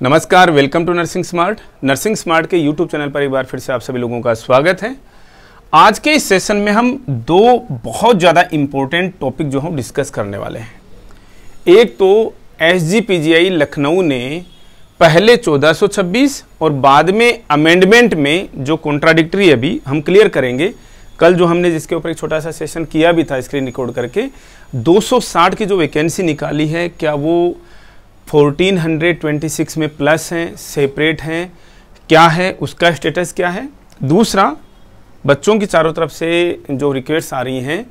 नमस्कार, welcome to nursing smart. Nursing smart के YouTube channel पर एक बार फिर से आप सभी लोगों का स्वागत है। आज के इस सेशन में हम दो बहुत ज़्यादा इम्पोर्टेंट टॉपिक जो हम डिस्कस करने वाले हैं। एक तो SGPGI लखनऊ ने पहले 1426 और बाद में अमेंडमेंट में जो कॉन्ट्राडिक्टरी अभी हम क्लियर करेंगे। कल जो हमने जिसके ऊपर एक छोटा सा सेशन किया भी था स्क्रीन रिकॉर्ड करके, 260 की जो वैकेंसी निकाली है, क्या वो 1426 में प्लस हैं, सेपरेट हैं, क्या है उसका स्टेटस क्या है। दूसरा, बच्चों की चारों तरफ से जो रिक्वेस्ट आ रही हैं,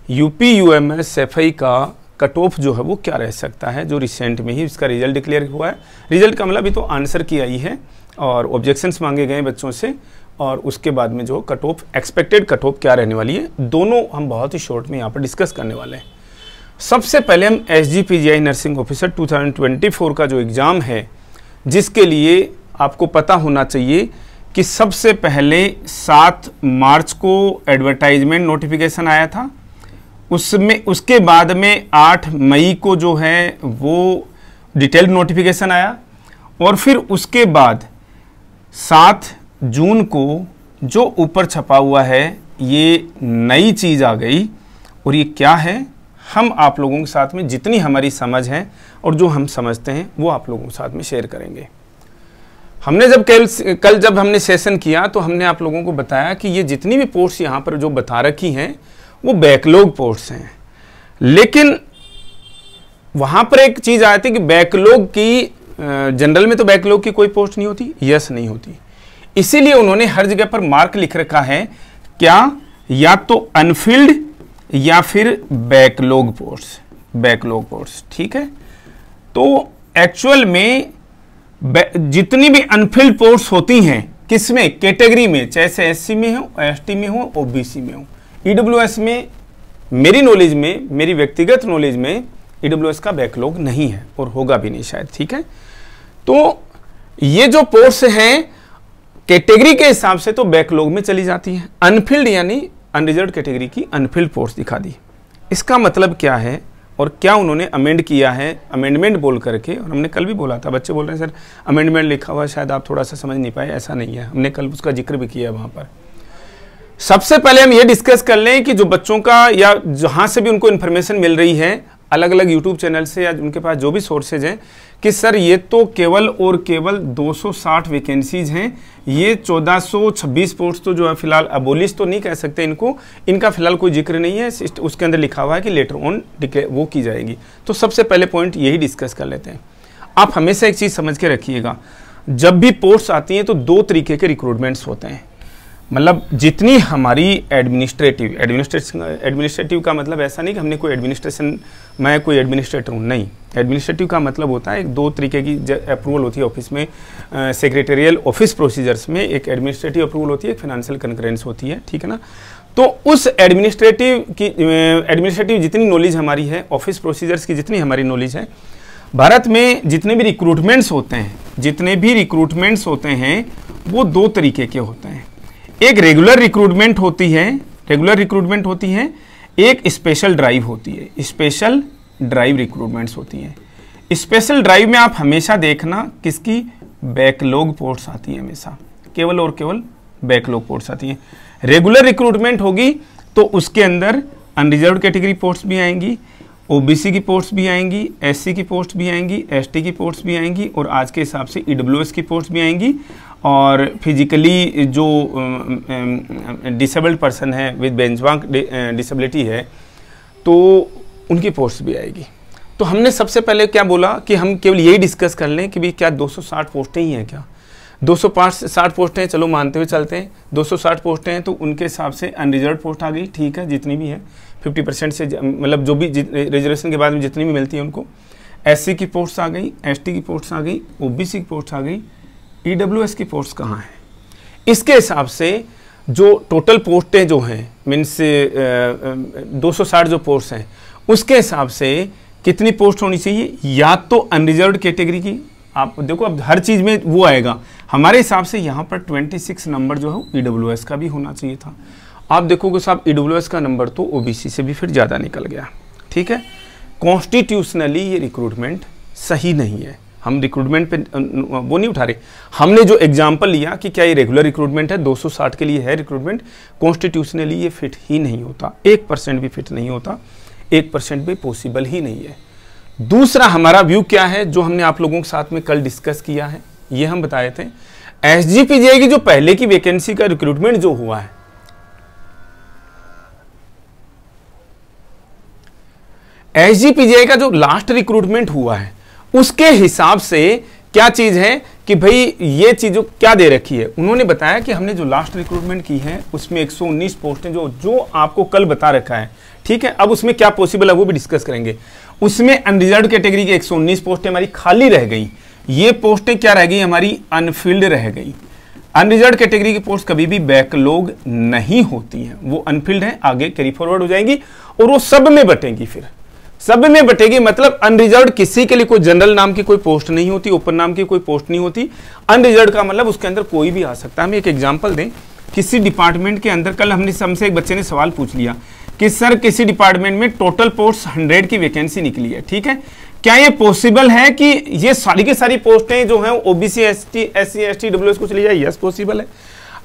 यूपी UMS FI का कट ऑफ जो है वो क्या रह सकता है, जो रिसेंट में ही इसका रिजल्ट डिक्लेयर हुआ है। रिजल्ट का मतलब अभी तो आंसर की आई है और ऑब्जेक्शंस मांगे गए बच्चों से, और उसके बाद में जो cut off expected cut off क्या रहने वाली है, दोनों हम बहुत ही शॉर्ट में यहाँ पर डिस्कस करने वाले हैं। सबसे पहले हम SGPGI नर्सिंग ऑफिसर 2024 का जो एग्ज़ाम है, जिसके लिए आपको पता होना चाहिए कि सबसे पहले 7 मार्च को एडवर्टाइजमेंट नोटिफिकेशन आया था। उसके बाद में 8 मई को जो है वो डिटेल्ड नोटिफिकेशन आया, और फिर उसके बाद 7 जून को जो ऊपर छपा हुआ है ये नई चीज़ आ गई। और ये क्या है, हम आप लोगों के साथ में जितनी हमारी समझ है और जो हम समझते हैं वो आप लोगों के साथ में शेयर करेंगे। हमने जब कल जब हमने सेशन किया तो हमने आप लोगों को बताया कि ये जितनी भी पोस्ट्स यहाँ पर जो बता रखी हैं वो बैकलॉग पोस्ट्स हैं, लेकिन वहाँ पर एक चीज़ आती है कि बैकलॉग की जनरल में तो बैकलॉग की कोई पोस्ट नहीं होती, यस नहीं होती। इसीलिए उन्होंने हर जगह पर मार्क लिख रखा है, क्या, या तो अनफिल्ड या फिर बैकलॉग पोस्ट। ठीक है, तो एक्चुअल में जितनी भी अनफिल्ड पोस्ट होती हैं, किसमें, कैटेगरी में, चाहे SC में हो, ST में हो, OBC में हो। EWS में मेरी नॉलेज में, मेरी व्यक्तिगत नॉलेज में EWS का बैकलॉग नहीं है और होगा भी नहीं शायद। ठीक है, तो ये जो पोस्ट हैं कैटेगरी के हिसाब से तो बैकलॉग में चली जाती हैं। अनफिल्ड यानी अनरिजर्व्ड कैटेगरी की अनफिल्ड पोस्ट दिखा दी। इसका मतलब क्या है और क्या उन्होंने अमेंड किया है, अमेंडमेंट बोल करके। और हमने कल भी बोला था, बच्चे बोल रहे हैं सर अमेंडमेंट लिखा हुआ, शायद आप थोड़ा सा समझ नहीं पाए। ऐसा नहीं है, हमने कल उसका जिक्र भी किया है वहाँ पर। सबसे पहले हम ये डिस्कस कर लें कि जो बच्चों का या जहाँ से भी उनको इन्फॉर्मेशन मिल रही है, अलग अलग यूट्यूब चैनल से या उनके पास जो भी सोर्सेज हैं, कि सर ये तो केवल और केवल 260 वैकेंसीज हैं, ये 1426 पोस्ट तो जो है फिलहाल अबोलिश तो नहीं कह सकते इनको, इनका फिलहाल कोई जिक्र नहीं है। उसके अंदर लिखा हुआ है कि लेटर ऑन डिक्लेयर वो की जाएगी। तो सबसे पहले पॉइंट यही डिस्कस कर लेते हैं। आप हमेशा एक चीज़ समझ के रखिएगा, जब भी पोस्ट आती हैं तो 2 तरीके के रिक्रूटमेंट्स होते हैं। मतलब जितनी हमारी एडमिनिस्ट्रेटिव का मतलब ऐसा नहीं कि हमने कोई एडमिनिस्ट्रेशन, मैं कोई एडमिनिस्ट्रेटर हूँ, नहीं। एडमिनिस्ट्रेटिव का मतलब होता है 2 तरीके की अप्रूवल होती है ऑफिस में। सेक्रेटेरियल ऑफिस प्रोसीजर्स में एक एडमिनिस्ट्रेटिव अप्रूवल होती है, एक फाइनेंशियल कंकरेंस होती है। ठीक है ना, तो उस एडमिनिस्ट्रेटिव जितनी नॉलेज हमारी है, ऑफिस प्रोसीजर्स की जितनी हमारी नॉलेज है, भारत में जितने भी रिक्रूटमेंट्स होते हैं वो 2 तरीके के होते हैं। एक रेगुलर रिक्रूटमेंट होती है, एक स्पेशल ड्राइव होती है। स्पेशल ड्राइव रिक्रूटमेंट्स होती हैं। स्पेशल ड्राइव में आप हमेशा देखना किसकी, बैकलॉग पोस्ट आती है, हमेशा केवल और केवल बैकलॉग पोस्ट आती हैं। रेगुलर रिक्रूटमेंट होगी तो उसके अंदर अनरिजर्व्ड कैटेगरी पोस्ट भी आएंगी, OBC की पोस्ट भी आएंगी, SC की पोस्ट भी आएंगी, ST की पोस्ट भी आएंगी, और आज के हिसाब से EWS की पोस्ट भी आएंगी, और फिजिकली जो डिसेबल्ड पर्सन है विद बेंचमार्क डिसेबिलिटी है तो उनकी पोस्ट भी आएगी। तो हमने सबसे पहले क्या बोला कि हम केवल यही डिस्कस कर लें कि भाई क्या 260 पोस्टें ही हैं, क्या 260 पोस्टें, चलो मानते हुए चलते हैं 260 पोस्टें हैं, तो उनके हिसाब से अनरिजर्व पोस्ट आ गई। ठीक है, जितनी भी है 50% से, मतलब जो भी रिजर्वेशन के बाद में जितनी भी मिलती है उनको। SC की पोस्ट आ गई, ST की पोस्ट आ गई, OBC की पोस्ट आ गई, EWS की पोस्ट कहाँ है। इसके हिसाब से जो टोटल पोस्टें जो हैं, मीन्स 260 जो पोस्ट हैं, उसके हिसाब से कितनी पोस्ट होनी चाहिए, या तो अनरिजर्व्ड कैटेगरी की। आप देखो अब हर चीज़ में वो आएगा। हमारे हिसाब से यहाँ पर 26 नंबर जो है EWS का भी होना चाहिए था। आप देखोगे साहब EWS का नंबर तो OBC से भी फिर ज़्यादा निकल गया। ठीक है, कॉन्स्टिट्यूशनली ये रिक्रूटमेंट सही नहीं है। हम रिक्रूटमेंट पे वो नहीं उठा रहे। हमने जो एग्जाम्पल लिया कि क्या ये रेगुलर रिक्रूटमेंट है, 260 के लिए है रिक्रूटमेंट, कॉन्स्टिट्यूशनली ये फिट ही नहीं होता, 1% भी फिट नहीं होता, 1% भी पॉसिबल ही नहीं है। दूसरा हमारा व्यू क्या है, जो हमने आप लोगों के साथ में कल डिस्कस किया है, ये हम बताए थे, एसजीपीजीआई की जो पहले की वैकेंसी का रिक्रूटमेंट जो हुआ है, एसजीपीजीआई का जो लास्ट रिक्रूटमेंट हुआ है उसके हिसाब से क्या चीज है कि भाई ये चीज क्या दे रखी है, उन्होंने बताया कि हमने जो लास्ट रिक्रूटमेंट की है उसमें 119 पोस्टें जो आपको कल बता रखा है, ठीक है। अब उसमें क्या पॉसिबल है वो भी डिस्कस करेंगे। उसमें अनरिजर्व्ड कैटेगरी की 119 पोस्टें हमारी खाली रह गई, ये पोस्टें क्या रह गई हमारी, अनफिल्ड रह गई। अनरिजर्व्ड कैटेगरी की पोस्ट कभी भी बैकलॉग नहीं होती हैं, वो अनफिल्ड है, आगे कैरी फॉरवर्ड हो जाएंगी और वो सब में बटेंगी, फिर सब में बटेगी। मतलब अनरिजर्व्ड किसी के लिए कोई जनरल नाम की कोई पोस्ट नहीं होती, ओपन नाम की कोई पोस्ट नहीं होती। अनरिजर्व्ड का मतलब उसके अंदर कोई भी आ सकता है। हम एक एग्जांपल दें, किसी डिपार्टमेंट के अंदर, कल हमसे एक बच्चे ने सवाल पूछ लिया कि सर किसी डिपार्टमेंट में टोटल पोस्ट 100 की वैकेंसी निकली है, ठीक है, क्या ये पॉसिबल है कि ये सारी की सारी पोस्टें जो हैं OBC, ST, SC, ST, WS को चली जाए? यस पॉसिबल है।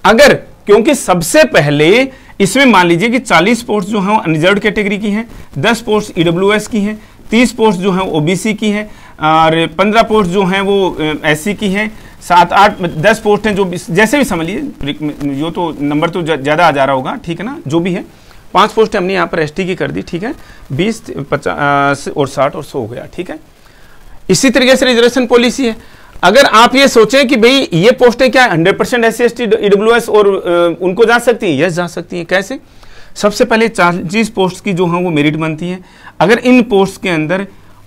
अगर, क्योंकि सबसे पहले इसमें मान लीजिए कि 40 पोस्ट जो हैं अनरिजर्व्ड कैटेगरी की हैं, 10 पोस्ट ईडब्ल्यूएस की हैं, 30 पोस्ट जो हैं ओबीसी की हैं और 15 पोस्ट जो हैं वो एससी की हैं, 7, 8, 10 पोस्ट हैं जो जैसे भी समझ लीजिए, जो तो नंबर तो ज़्यादा आ जा रहा होगा, ठीक है ना, जो भी है। 5 पोस्ट हमने यहाँ पर एसटी की कर दी, ठीक है, 20, 50 और 60 और 100 हो गया, ठीक है। इसी तरीके से रिजर्वेशन पॉलिसी है। अगर आप ये सोचें कि भाई ये पोस्टें क्या 100% एससी, एसटी, ईडब्ल्यूएस और उनको जा सकती हैं, यस जा सकती हैं। कैसे? सबसे पहले 40 पोस्ट की जो हैं वो मेरिट बनती है। अगर इन पोस्ट के अंदर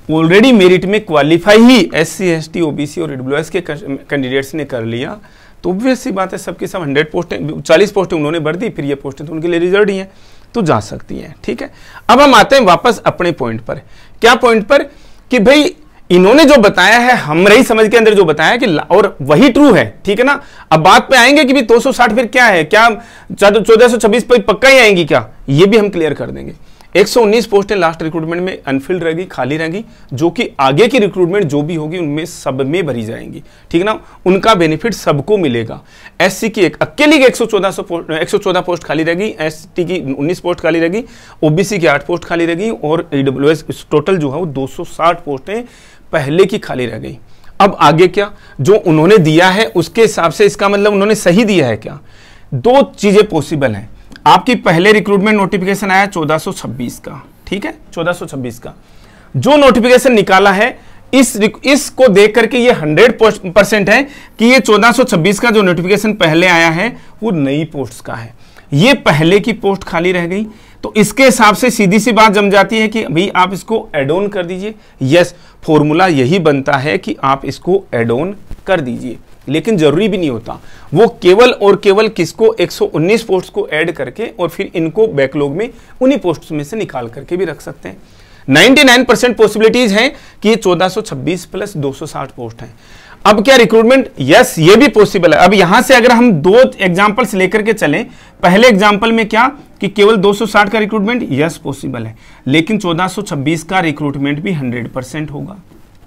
ऑलरेडी मेरिट में क्वालिफाई ही एससी, एसटी, ओबीसी और ईडब्ल्यूएस के कैंडिडेट्स ने कर लिया, तो ऑब्वियस सी बात है सबके सब 100 पोस्टें, 40 पोस्टें उन्होंने भर दी, फिर ये पोस्टें तो उनके लिए रिजर्व ही हैं, तो जा सकती हैं, ठीक है। अब हम आते हैं वापस अपने पॉइंट पर। क्या पॉइंट पर? कि भाई इन्होंने जो बताया है, हमारी समझ के अंदर जो बताया कि, और वही ट्रू है, ठीक है ना। अब बात पे आएंगे कि भी 260 फिर क्या है, क्या 1426 पे पक्का ही आएंगी क्या, ये भी हम क्लियर कर देंगे। 119 पोस्टें लास्ट रिक्रूटमेंट में अनफिल्ड रहेगी, खाली रहेगी, जो कि आगे की रिक्रूटमेंट जो भी होगी उनमें सब में भरी जाएंगी, ठीक है ना। उनका बेनिफिट सबको मिलेगा। एससी की एक अकेली की 114 पोस्ट खाली रहेगी, एसटी की 19 पोस्ट खाली रहेगी, ओबीसी की 8 पोस्ट खाली रहेगी और ईडब्ल्यूएस टोटल जो है वो 260 पोस्टें पहले की खाली रह गई। अब आगे क्या, जो उन्होंने दिया है उसके हिसाब से इसका मतलब उन्होंने सही दिया है क्या? 2 चीजें पॉसिबल हैं। आपकी पहले रिक्रूटमेंट नोटिफिकेशन आया 1426 का, ठीक है, 1426 का जो नोटिफिकेशन निकाला है, इसको देख करके ये 100% है कि ये 1426 का जो नोटिफिकेशन पहले आया है वो नई पोस्ट का है। ये पहले की पोस्ट खाली रह गई, तो इसके हिसाब से सीधी सी बात जम जाती है कि भाई आप इसको एड ऑन कर दीजिए। यस, फॉर्मूला यही बनता है कि आप इसको एड ऑन कर दीजिए, लेकिन जरूरी भी नहीं होता। वो केवल और केवल किसको, 119 पोस्ट को ऐड करके और फिर इनको बैकलॉग में उन्हीं पोस्ट में से निकाल करके भी रख सकते हैं। 99% पॉसिबिलिटीज हैं कि ये 1426 प्लस 260 पोस्ट हैं। अब क्या रिक्रूटमेंट, यस ये भी पॉसिबल है। अब यहां से अगर हम 2 एग्जांपल्स लेकर के चलें, पहले एग्जांपल में क्या कि केवल 260 का रिक्रूटमेंट, यस पॉसिबल है, लेकिन 1426 का रिक्रूटमेंट भी 100% होगा,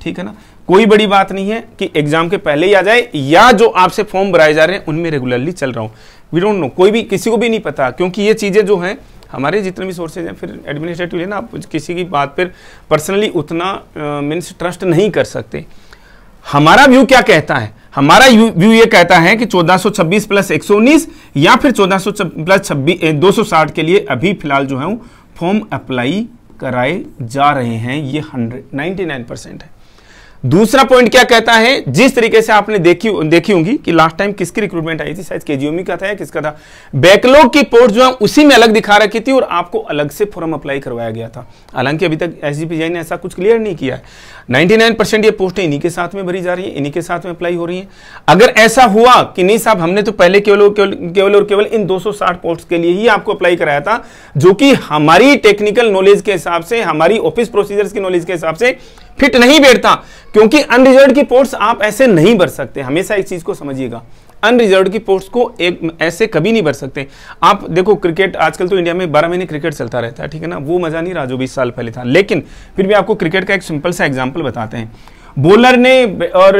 ठीक है ना। कोई बड़ी बात नहीं है कि एग्जाम के पहले ही आ जाए या जो आपसे फॉर्म भराए जा रहे हैं उनमें रेगुलरली चल रहा हूं, वी डोंट नो, कोई भी किसी को भी नहीं पता, क्योंकि ये चीजें जो हैं हमारे जितने भी सोर्सेज हैं, फिर एडमिनिस्ट्रेटिव है ना, आप किसी की बात पर पर्सनली उतना मीन्स ट्रस्ट नहीं कर सकते। हमारा व्यू क्या कहता है? हमारा व्यू ये कहता है कि 1426 प्लस 119 या फिर 1400 प्लस 260 के लिए अभी फिलहाल जो है फॉर्म अप्लाई कराए जा रहे हैं, ये 99% है। दूसरा पॉइंट क्या कहता है, जिस तरीके से आपने देखी होंगी कि लास्ट टाइम किसकी रिक्रूटमेंट आई थी, शायद केजीओमी का था या किसका था, बैकलॉग की पोस्ट जो है उसी में अलग दिखा रखी थी और आपको अलग से फॉर्म अप्लाई करवाया गया था। हालांकि अभी तक एसजीपीजीआई ने ऐसा कुछ क्लियर नहीं किया है। 99% ये पोस्टें इन्हीं के साथ में भरी जा रही है, इन्हीं के साथ में अप्लाई हो रही है। अगर ऐसा हुआ कि नहीं साहब हमने तो पहले केवल और केवल इन 260 पोस्ट के लिए ही आपको अप्लाई कराया था, जो कि हमारी टेक्निकल नॉलेज के हिसाब से, हमारी ऑफिस प्रोसीजर्स की नॉलेज के हिसाब से फिट नहीं बैठता, क्योंकि अनरिजर्व्ड की पोस्ट आप ऐसे नहीं भर सकते। हमेशा एक चीज को समझिएगा, अनरिजर्व्ड की पोस्ट को एक ऐसे कभी नहीं भर सकते। आप देखो क्रिकेट, आजकल तो इंडिया में 12 महीने क्रिकेट चलता रहता है, ठीक है ना, वो मजा नहीं रहा जो 20 साल पहले था। लेकिन फिर भी आपको क्रिकेट का एक सिंपल सा एग्जांपल बताते हैं। बॉलर ने और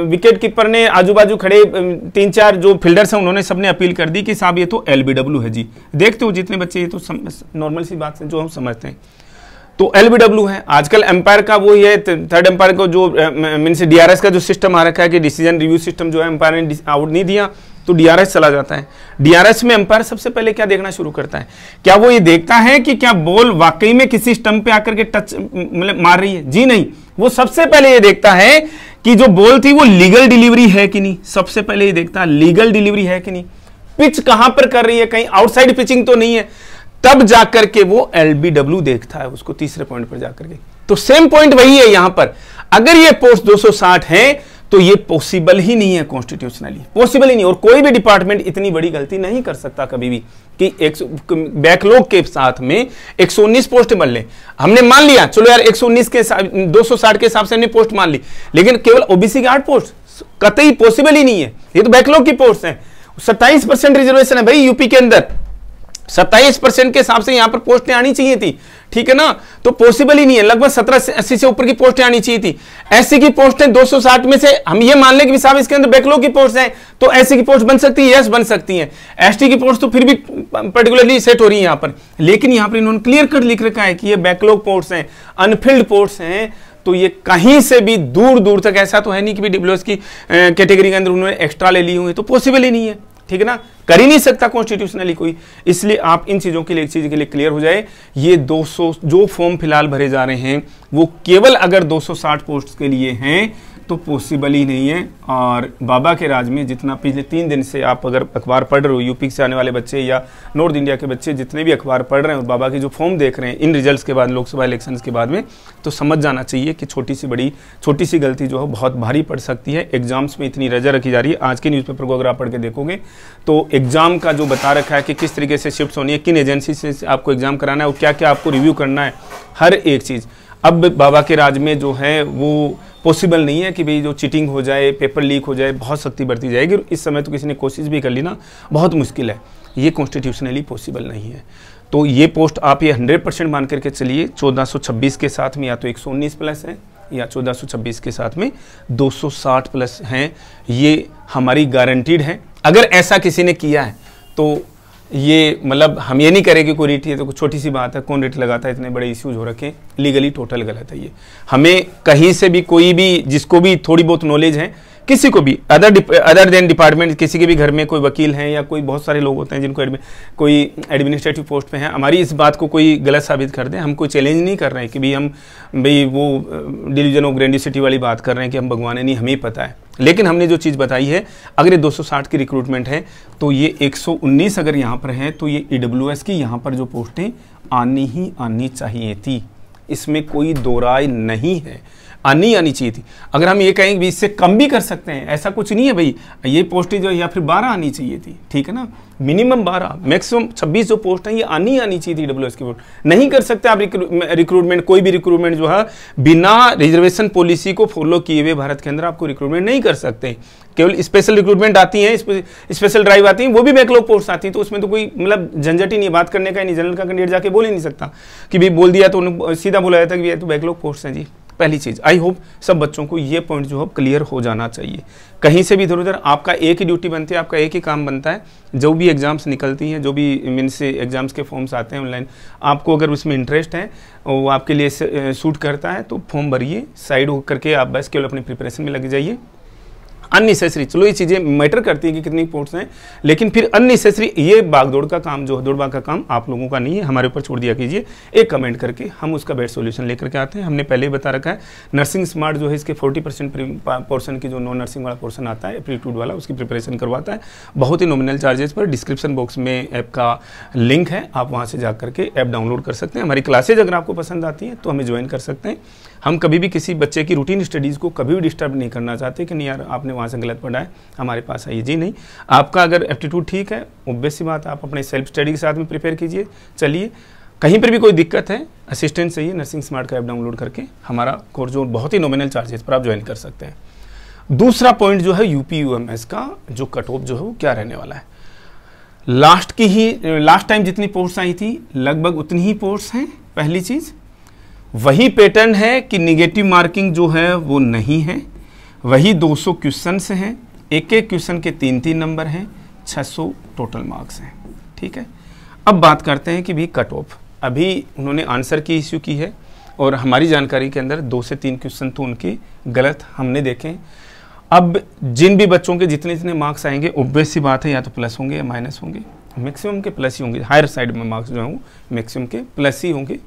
विकेट कीपर ने, आजू बाजू खड़े 3-4 जो फील्डर्स हैं उन्होंने सबने अपील कर दी कि साहब ये तो LBW है जी। देखते हो जितने बच्चे, ये तो नॉर्मल सी बात है जो हम समझते हैं, तो LBW है। आजकल एम्पायर का वो है, थर्ड एम्पायर को जो मीन्स DRS का जो सिस्टम आ रखा है कि डिसीजन रिव्यू सिस्टम जो है, एम्पायर ने आउट नहीं दिया तो DRS चला जाता है। DRS में एम्पायर सबसे पहले क्या देखना शुरू करता है, क्या वो ये देखता है कि क्या बॉल वाकई में किसी स्टंप पे आकर के टच मतलब मार रही है? जी नहीं, वो सबसे पहले ये देखता है कि जो बॉल थी वो लीगल डिलीवरी है कि नहीं। सबसे पहले ये देखता है लीगल डिलीवरी है कि नहीं, पिच कहां पर कर रही है, कहीं आउटसाइड पिचिंग तो नहीं है, तब जाकर के वो LBW देखता है उसको तीसरे पॉइंट पर जाकर के। तो सेम पॉइंट वही है यहां पर, अगर ये पोस्ट 260 है तो ये पॉसिबल ही नहीं है, कॉन्स्टिट्यूशनली पॉसिबल ही नहीं। और कोई भी डिपार्टमेंट इतनी बड़ी गलती नहीं कर सकता कभी भी कि बैकलॉग के साथ में 119 पोस्ट बन ले। हमने मान लिया चलो यार 119 के 260 के हिसाब से हमने पोस्ट मान ली, लेकिन केवल OBC की 8 पोस्ट कतई पॉसिबल ही नहीं है, ये तो बैकलॉग की पोस्ट है। 27% रिजर्वेशन है भाई यूपी के अंदर, 27% के हिसाब से यहां पर पोस्टें आनी चाहिए थी, ठीक है ना, तो पॉसिबल ही नहीं है। लगभग 1780 से ऊपर की पोस्टें आनी चाहिए थी। एससी की पोस्टें 260 में से हम ये मान लें कि साहब इसके अंदर बैकलॉग की पोस्ट है, तो एससी की पोस्ट बन सकती है, यस बन सकती है। एसटी की पोस्ट तो फिर भी पर्टिकुलरली सेट हो रही है यहां पर, लेकिन यहां पर इन्होंने क्लियर कट लिख रखा है कि ये बैकलॉग पोस्ट हैं, अनफिल्ड पोस्ट हैं। तो ये कहीं से भी दूर दूर तक ऐसा तो है नहीं कि DWS की कैटेगरी के अंदर उन्होंने एक्स्ट्रा ले ली हुई, तो पॉसिबल ही नहीं है, ठीक है ना, कर ही नहीं सकता कॉन्स्टिट्यूशनली कोई। इसलिए आप इन चीजों के लिए एक चीज के लिए क्लियर हो जाए, ये 200 जो फॉर्म फिलहाल भरे जा रहे हैं वो केवल अगर 260 पोस्ट के लिए हैं तो पॉसिबल ही नहीं है। और बाबा के राज में जितना पिछले 3 दिन से आप अगर अखबार पढ़ रहे हो, यूपी से आने वाले बच्चे या नॉर्थ इंडिया के बच्चे जितने भी अखबार पढ़ रहे हैं और बाबा की जो फॉर्म देख रहे हैं इन रिजल्ट्स के बाद, लोकसभा इलेक्शंस के बाद में, तो समझ जाना चाहिए कि छोटी सी गलती जो है बहुत भारी पड़ सकती है। एग्जाम्स में इतनी रजा रखी जा रही है। आज के न्यूज़पेपर को अगर आप पढ़ के देखोगे तो एग्जाम का जो बता रखा है कि किस तरीके से शिफ्ट होनी है, किन एजेंसी से आपको एग्जाम कराना है और क्या क्या आपको रिव्यू करना है, हर एक चीज़ अब बाबा के राज में जो है वो पॉसिबल नहीं है कि भाई जो चीटिंग हो जाए, पेपर लीक हो जाए, बहुत सख्ती बढ़ती जाएगी। इस समय तो किसी ने कोशिश भी कर ली ना, बहुत मुश्किल है, ये कॉन्स्टिट्यूशनली पॉसिबल नहीं है। तो ये पोस्ट आप ये 100% मान करके चलिए, 1426 के साथ में या तो 119 प्लस है या 1426 के साथ में 260 प्लस हैं, ये हमारी गारंटीड है। अगर ऐसा किसी ने किया है तो ये मतलब हम ये नहीं करेंगे कोई रीट, ये तो छोटी सी बात है, कौन रेट लगाता है, इतने बड़े इश्यूज हो रखे, लीगली टोटल गलत है ये। हमें कहीं से भी कोई भी जिसको भी थोड़ी बहुत नॉलेज है, किसी को भी अदर देन डिपार्टमेंट, किसी के भी घर में कोई वकील हैं या कोई बहुत सारे लोग होते हैं जिनको कोई एडमिनिस्ट्रेटिव पोस्ट पे हैं, हमारी इस बात को कोई गलत साबित कर दे, हम कोई चैलेंज नहीं कर रहे हैं कि भाई वो डिवीजन ऑफ ग्रेंडिसिटी वाली बात कर रहे हैं कि हम भगवान नहीं, हमें पता है। लेकिन हमने जो चीज़ बताई है, अगर ये 260 की रिक्रूटमेंट है तो ये 119 अगर यहाँ पर है तो ये EWS की यहाँ पर जो पोस्टें आनी ही आनी चाहिए थी, इसमें कोई दो राय नहीं है, आनी चाहिए थी। अगर हम ये कहें कि इससे कम भी कर सकते हैं, ऐसा कुछ नहीं है भाई, ये पोस्टें जो या फिर 12 आनी चाहिए थी, ठीक है ना, मिनिमम 12, मैक्सिमम 26 जो पोस्ट है ये आनी चाहिए थी EWS की पोस्ट। नहीं कर सकते आप रिक्रूटमेंट, कोई भी रिक्रूटमेंट जो है बिना रिजर्वेशन पॉलिसी को फॉलो किए हुए भारत के अंदर आपको रिक्रूटमेंट नहीं कर सकते। केवल स्पेशल रिक्रूटमेंट आती है, स्पेशल ड्राइव आती है, वो भी बैकलॉग पोस्ट आती है, तो उसमें तो कोई मतलब झंझट ही नहीं, बात करने का नहीं। जनरल का कैंडिडेट जाके बोल ही नहीं सकता कि भाई बोल दिया तो उन्हें सीधा बोला जाता कि ये तो बैकलॉग पोस्ट हैं जी। पहली चीज़, आई होप सब बच्चों को ये पॉइंट जो है क्लियर हो जाना चाहिए। कहीं से भी इधर उधर आपका एक ही ड्यूटी बनती है, आपका एक ही काम बनता है, जो भी एग्जाम्स निकलती हैं, जो भी मीन्स से एग्जाम्स के फॉर्म्स आते हैं ऑनलाइन, आपको अगर उसमें इंटरेस्ट है, वो आपके लिए सूट करता है तो फॉर्म भरिए, साइड हो करके आप बस केवल अपनी प्रिपरेशन में लग जाइए। अननेसेसरी, चलो ये चीज़ें मैटर करती हैं कि कितनी पोस्ट हैं, लेकिन फिर अननेसेसरी ये भागदौड़ का काम जो है, दौड़ भाग का काम आप लोगों का नहीं है, हमारे ऊपर छोड़ दिया कीजिए। एक कमेंट करके हम उसका बेस्ट सॉल्यूशन लेकर के आते हैं। हमने पहले ही बता रखा है, नर्सिंग स्मार्ट जो है इसके 40% पोर्शन की जो नॉन नर्सिंग वाला पोर्शन आता है, एप्टीट्यूड वाला, उसकी प्रिपरेशन करवाता है बहुत ही नॉमिनल चार्जेस पर। डिस्क्रिप्शन बॉक्स में ऐप का लिंक है, आप वहाँ से जा करके ऐप डाउनलोड कर सकते हैं। हमारी क्लासेज अगर आपको पसंद आती हैं तो हमें ज्वाइन कर सकते हैं। हम कभी भी किसी बच्चे की रूटीन स्टडीज़ को कभी भी डिस्टर्ब नहीं करना चाहते कि नहीं यार आपने वहाँ से गलत पढ़ा है, हमारे पास आइए। जी नहीं, आपका अगर एप्टीट्यूड ठीक है, ऑब्वियस सी बात है, आप अपने सेल्फ स्टडी के साथ में प्रिपेयर कीजिए। चलिए, कहीं पर भी कोई दिक्कत है, असिस्टेंट चाहिए, नर्सिंग स्मार्ट का ऐप डाउनलोड करके हमारा कोर्स जो बहुत ही नॉमिनल चार्जेस पर आप ज्वाइन कर सकते हैं। दूसरा पॉइंट जो है यूपी UMS का जो कट ऑफ जो है वो क्या रहने वाला है। लास्ट टाइम जितनी पोस्ट आई थी लगभग उतनी ही पोस्ट हैं, पहली चीज़। वही पैटर्न है कि निगेटिव मार्किंग जो है वो नहीं है, वही 200 क्वेश्चंस हैं, एक एक क्वेश्चन के 3-3 नंबर हैं, 600 टोटल मार्क्स हैं। ठीक है, अब बात करते हैं कि भी कट ऑफ। अभी उन्होंने आंसर की इश्यू की है और हमारी जानकारी के अंदर 2 से 3 क्वेश्चन तो उनके गलत हमने देखे। अब जिन भी बच्चों के जितने जितने मार्क्स आएंगे, ऑब्वियस सी बात है या तो प्लस होंगे या माइनस होंगे, मैक्सिमम के प्लस ही होंगे। हायर साइड में मार्क्स जो हैं वो मैक्सिमम के प्लस ही होंगे,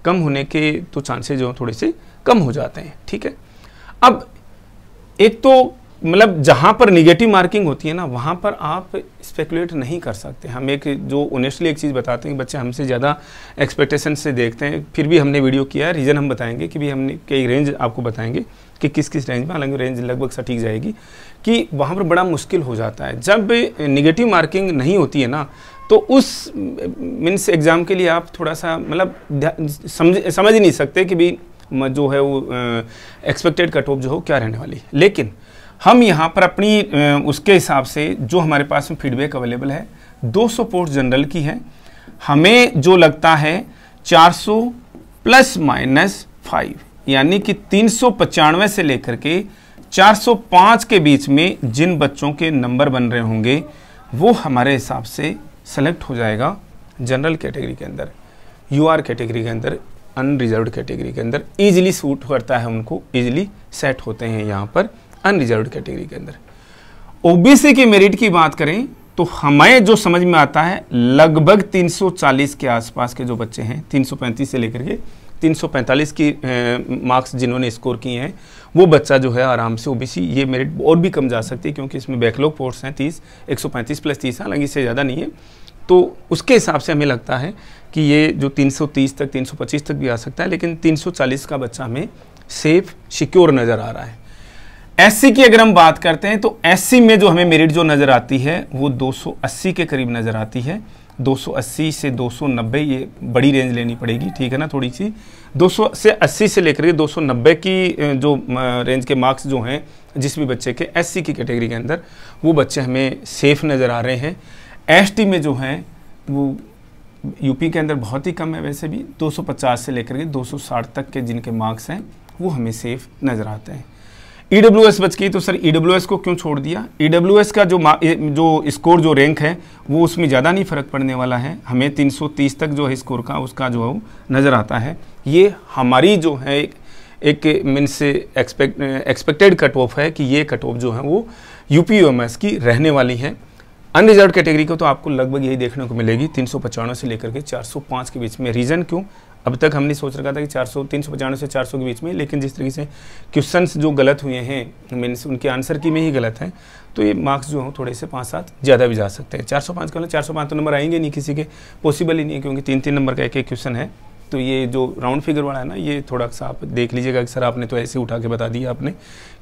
कम होने के तो चांसेस जो थोड़े से कम हो जाते हैं। ठीक है, अब एक तो मतलब जहाँ पर निगेटिव मार्किंग होती है ना, वहाँ पर आप स्पेकुलेट नहीं कर सकते। हम एक जो ऑनेस्टली एक चीज़ बताते हैं कि बच्चे हमसे ज़्यादा एक्सपेक्टेशन से देखते हैं, फिर भी हमने वीडियो किया है, रीज़न हम बताएंगे कि भी हमने कई रेंज आपको बताएंगे कि किस किस रेंज में, हालांकि रेंज लगभग सटीक जाएगी, कि वहाँ पर बड़ा मुश्किल हो जाता है। जब निगेटिव मार्किंग नहीं होती है ना, तो उस मीन्स एग्ज़ाम के लिए आप थोड़ा सा मतलब समझ ही नहीं सकते कि भी जो है वो एक्सपेक्टेड कट ऑफ जो हो क्या रहने वाली। लेकिन हम यहाँ पर अपनी उसके हिसाब से जो हमारे पास में फीडबैक अवेलेबल है, 200 पोस्ट जनरल की है, हमें जो लगता है 400 ±5, यानी कि 395 से लेकर के 405 के बीच में जिन बच्चों के नंबर बन रहे होंगे वो हमारे हिसाब से सेलेक्ट हो जाएगा जनरल कैटेगरी के अंदर, यूआर कैटेगरी के अंदर, अनरिजर्व्ड कैटेगरी के अंदर। ईजिली सूट करता है उनको, ईजिली सेट होते हैं यहाँ पर अनरिजर्व्ड कैटेगरी के अंदर। ओबीसी की मेरिट की बात करें तो हमें जो समझ में आता है लगभग 340 के आसपास के जो बच्चे हैं, 335 से लेकर के 345 की मार्क्स जिन्होंने स्कोर किए हैं, वो बच्चा जो है आराम से ओबीसी, ये मेरिट और भी कम जा सकती है क्योंकि इसमें बैकलॉग पोस्ट हैं 30, 135 + 30, हालांकि इससे ज़्यादा नहीं है। तो उसके हिसाब से हमें लगता है कि ये जो 330 तक 325 तक भी आ सकता है, लेकिन 340 का बच्चा हमें सेफ सिक्योर नज़र आ रहा है। एससी की अगर हम बात करते हैं तो एससी में जो हमें मेरिट जो नज़र आती है वो 280 के करीब नज़र आती है। 280 से 290 ये बड़ी रेंज लेनी पड़ेगी, ठीक है ना, थोड़ी सी। 280 से लेकर के 290 की जो रेंज के मार्क्स जो हैं जिस भी बच्चे के एससी की कैटेगरी के अंदर, वो बच्चे हमें सेफ नज़र आ रहे हैं। एसटी में जो है वो यूपी के अंदर बहुत ही कम है, वैसे भी 250 से लेकर के 260 तक के जिनके मार्क्स हैं वो हमें सेफ नज़र आते हैं। ईडब्ल्यूएस बच गई, तो सर ईडब्ल्यूएस को क्यों छोड़ दिया? ईडब्ल्यूएस का जो स्कोर जो रैंक है वो उसमें ज़्यादा नहीं फ़र्क पड़ने वाला है, हमें 330 तक जो है स्कोर का उसका जो है नज़र आता है। ये हमारी जो है एक मीन्स एक्सपेक्टेड कट ऑफ है कि ये कट ऑफ जो है वो यूपीयूएमएस की रहने वाली है। अनरिजर्व्ड कैटेगरी को तो आपको लगभग यही देखने को मिलेगी 395 से लेकर के 405 के बीच में। रीज़न क्यों? अब तक हमने सोच रखा था कि 395 से 400 के बीच में, लेकिन जिस तरीके से क्वेश्चंस जो गलत हुए हैं मीन्स उनके आंसर की में ही गलत है, तो ये मार्क्स जो हो थोड़े से 5-7 ज़्यादा भी जा सकते हैं। 405 का 405 तो नंबर आएंगे नहीं, किसी के पॉसिबल ही नहीं है, क्योंकि 3-3 नंबर का एक क्वेश्चन है। तो ये जो राउंड फिगर वाला है ना, ये थोड़ा सा आप देख लीजिएगा कि सर आपने तो ऐसे उठा के बता दिया आपने,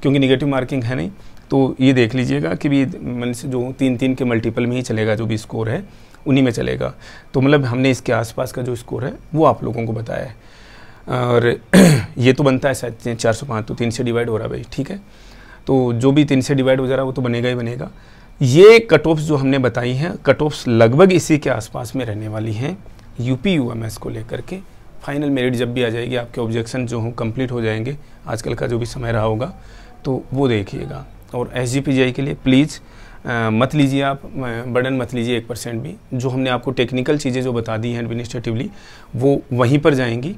क्योंकि निगेटिव मार्किंग है नहीं, तो ये देख लीजिएगा कि भी मीन्स जो 3-3 के मल्टीपल में ही चलेगा, जो भी स्कोर है उन्हीं में चलेगा। तो मतलब हमने इसके आसपास का जो स्कोर है वो आप लोगों को बताया है। और ये तो बनता है शायद 405, तो 3 से डिवाइड हो रहा है भाई, ठीक है। तो जो भी 3 से डिवाइड हो जा रहा है वो तो बनेगा ही बनेगा। ये कट ऑफ्स जो हमने बताई हैं, कट ऑफ्स लगभग इसी के आसपास में रहने वाली हैं यूपीयूएमएस को लेकर के। फाइनल मेरिट जब भी आ जाएगी, आपके ऑब्जेक्शन जो हों कंप्लीट हो जाएंगे, आजकल का जो भी समय रहा होगा, तो वो देखिएगा। और एसजीपीजीआई के लिए प्लीज़ मत लीजिए आप, बर्डन मत लीजिए 1% भी। जो हमने आपको टेक्निकल चीज़ें जो बता दी हैं एडमिनिस्ट्रेटिवली, वो वहीं पर जाएंगी।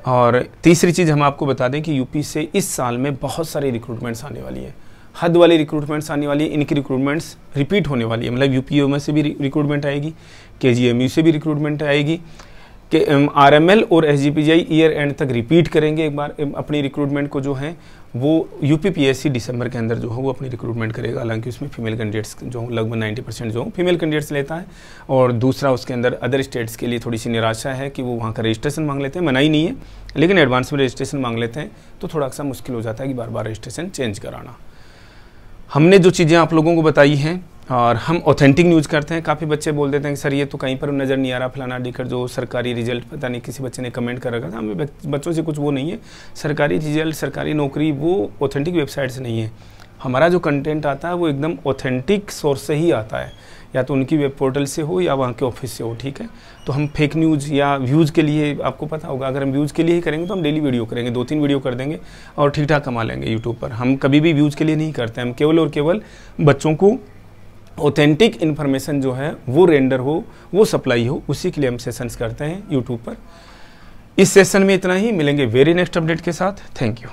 और तीसरी चीज़ हम आपको बता दें कि यूपी से इस साल में बहुत सारी रिक्रूटमेंट्स आने वाली है, हद वाली रिक्रूटमेंट्स आने वाली है। इनकी रिक्रूटमेंट्स रिपीट होने वाली है, मतलब यूपीयूएमएस से भी रिक्रूटमेंट आएगी, केजीएमयू से भी रिक्रूटमेंट आएगी, कि आरएमएल और एसजीपीजीआई ईयर एंड तक रिपीट करेंगे एक बार अपनी रिक्रूटमेंट को। जो है वो यूपीपीएससी दिसंबर के अंदर जो है वो अपनी रिक्रूटमेंट करेगा, हालांकि उसमें फीमेल कैंडिडेट्स जो लगभग 90% जो फीमेल कैंडिडेट्स लेता है। और दूसरा उसके अंदर अदर स्टेट्स के लिए थोड़ी सी निराशा है कि वो वहाँ का रजिस्ट्रेशन मांग लेते हैं, मना ही नहीं है, लेकिन एडवांस में रजिस्ट्रेशन मांग लेते हैं, तो थोड़ा सा मुश्किल हो जाता है कि बार बार रजिस्ट्रेशन चेंज कराना। हमने जो चीज़ें आप लोगों को बताई हैं और हम ऑथेंटिक न्यूज़ करते हैं। काफ़ी बच्चे बोल देते हैं कि सर ये तो कहीं पर नज़र नहीं आ रहा, फलाना डिकर जो सरकारी रिजल्ट, पता नहीं किसी बच्चे ने कमेंट कर रखा था। हमें बच्चों से कुछ वो नहीं है, सरकारी रिजल्ट, सरकारी नौकरी वो ऑथेंटिक वेबसाइट से नहीं है। हमारा जो कंटेंट आता है वो एकदम ऑथेंटिक सोर्स से ही आता है। या तो उनकी वेब पोर्टल से हो या वहाँ के ऑफिस से हो, ठीक है। तो हम फेक न्यूज़ या व्यूज़ के लिए, आपको पता होगा अगर हम व्यूज़ के लिए ही करेंगे तो हम डेली वीडियो करेंगे, 2-3 वीडियो कर देंगे और ठीक ठाक कमा लेंगे यूट्यूब पर। हम कभी भी व्यूज़ के लिए नहीं करते, हम केवल और केवल बच्चों को ऑथेंटिक इन्फॉर्मेशन जो है वो रेंडर हो, वो सप्लाई हो, उसी के लिए हम सेशंस करते हैं यूट्यूब पर। इस सेशन में इतना ही, मिलेंगे वेरी नेक्स्ट अपडेट के साथ। Thank you.